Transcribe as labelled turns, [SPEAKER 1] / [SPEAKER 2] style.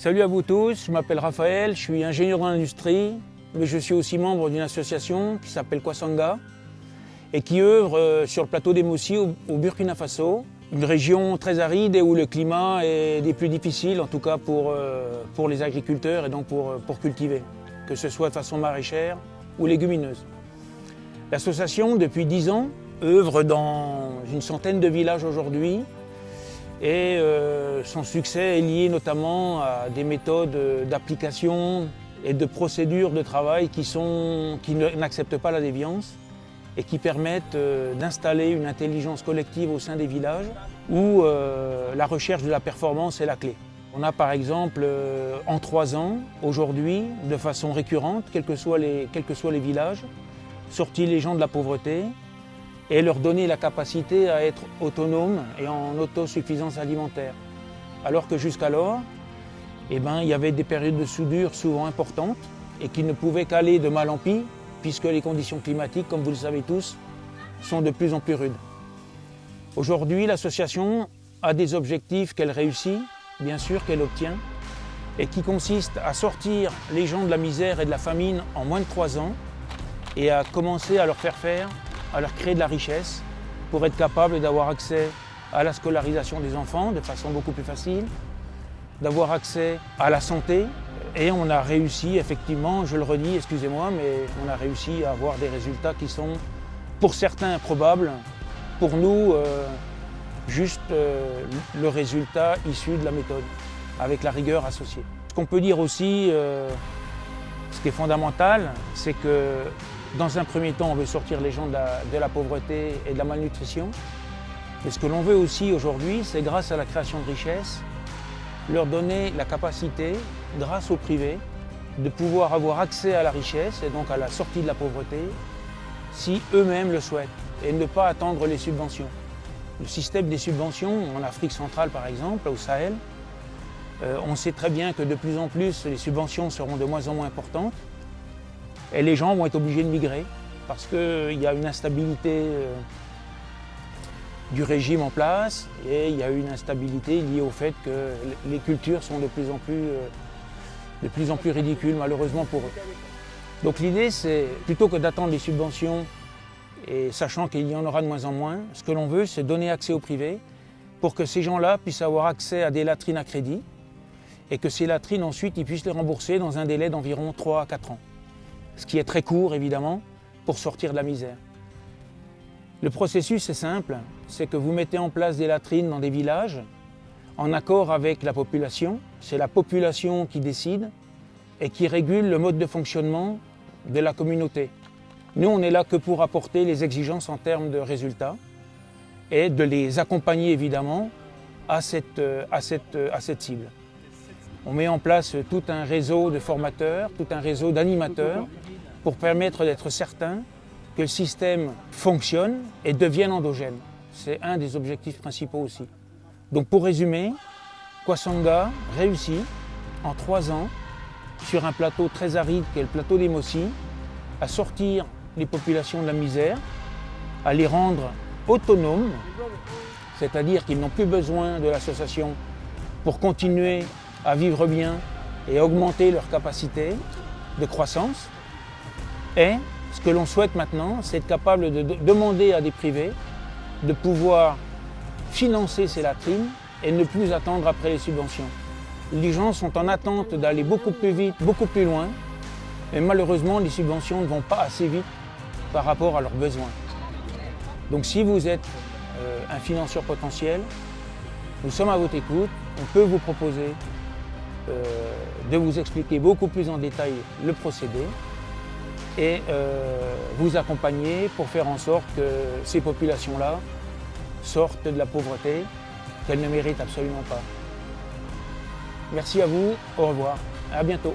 [SPEAKER 1] Salut à vous tous, je m'appelle Raphaël, je suis ingénieur dans l'industrie, mais je suis aussi membre d'une association qui s'appelle Kwasanga et qui œuvre sur le plateau des Mossi au Burkina Faso, une région très aride et où le climat est des plus difficiles, en tout cas pour les agriculteurs et donc pour cultiver, que ce soit de façon maraîchère ou légumineuse. L'association, depuis 10 ans, œuvre dans une centaine de villages aujourd'hui et son succès est lié notamment à des méthodes d'application et de procédures de travail qui n'acceptent pas la déviance et qui permettent d'installer une intelligence collective au sein des villages où la recherche de la performance est la clé. On a par exemple en 3 ans, aujourd'hui, de façon récurrente, quels que soient les villages, sorti les gens de la pauvreté et leur donner la capacité à être autonomes et en autosuffisance alimentaire. Alors que jusqu'alors, il y avait des périodes de soudure souvent importantes et qui ne pouvaient qu'aller de mal en pis, puisque les conditions climatiques, comme vous le savez tous, sont de plus en plus rudes. Aujourd'hui, l'association a des objectifs qu'elle réussit, bien sûr qu'elle obtient, et qui consistent à sortir les gens de la misère et de la famine en moins de 3 ans et à commencer à leur créer de la richesse pour être capable d'avoir accès à la scolarisation des enfants de façon beaucoup plus facile, d'avoir accès à la santé. Et on a réussi, effectivement, je le redis, excusez-moi, mais on a réussi à avoir des résultats qui sont, pour certains, probables. Pour nous, juste le résultat issu de la méthode, avec la rigueur associée. Ce qu'on peut dire aussi, ce qui est fondamental, c'est que dans un premier temps, on veut sortir les gens de la pauvreté et de la malnutrition. Mais ce que l'on veut aussi aujourd'hui, c'est grâce à la création de richesses, leur donner la capacité, grâce au privé, de pouvoir avoir accès à la richesse et donc à la sortie de la pauvreté, si eux-mêmes le souhaitent, et ne pas attendre les subventions. Le système des subventions, en Afrique centrale par exemple, au Sahel, on sait très bien que de plus en plus, les subventions seront de moins en moins importantes et les gens vont être obligés de migrer parce qu'il y a une instabilité du régime en place et il y a une instabilité liée au fait que les cultures sont de plus en plus ridicules malheureusement pour eux. Donc l'idée c'est, plutôt que d'attendre les subventions et sachant qu'il y en aura de moins en moins, ce que l'on veut c'est donner accès au privé pour que ces gens-là puissent avoir accès à des latrines à crédit et que ces latrines ensuite ils puissent les rembourser dans un délai d'environ 3 à 4 ans. Ce qui est très court évidemment pour sortir de la misère. Le processus est simple, c'est que vous mettez en place des latrines dans des villages en accord avec la population. C'est la population qui décide et qui régule le mode de fonctionnement de la communauté. Nous, on est là que pour apporter les exigences en termes de résultats et de les accompagner évidemment à cette cible. On met en place tout un réseau de formateurs, tout un réseau d'animateurs pour permettre d'être certain que le système fonctionne et devienne endogène. C'est un des objectifs principaux aussi. Donc pour résumer, Kwasanga réussit en 3 ans, sur un plateau très aride qui est le plateau des Mossi, à sortir les populations de la misère, à les rendre autonomes, c'est-à-dire qu'ils n'ont plus besoin de l'association pour continuer à vivre bien et à augmenter leur capacité de croissance. Et ce que l'on souhaite maintenant, c'est être capable de demander à des privés de pouvoir financer ces latrines et ne plus attendre après les subventions. Les gens sont en attente d'aller beaucoup plus vite, beaucoup plus loin, mais malheureusement, les subventions ne vont pas assez vite par rapport à leurs besoins. Donc si vous êtes un financeur potentiel, nous sommes à votre écoute, on peut vous proposer de vous expliquer beaucoup plus en détail le procédé et vous accompagner pour faire en sorte que ces populations-là sortent de la pauvreté qu'elles ne méritent absolument pas. Merci à vous, au revoir, à bientôt.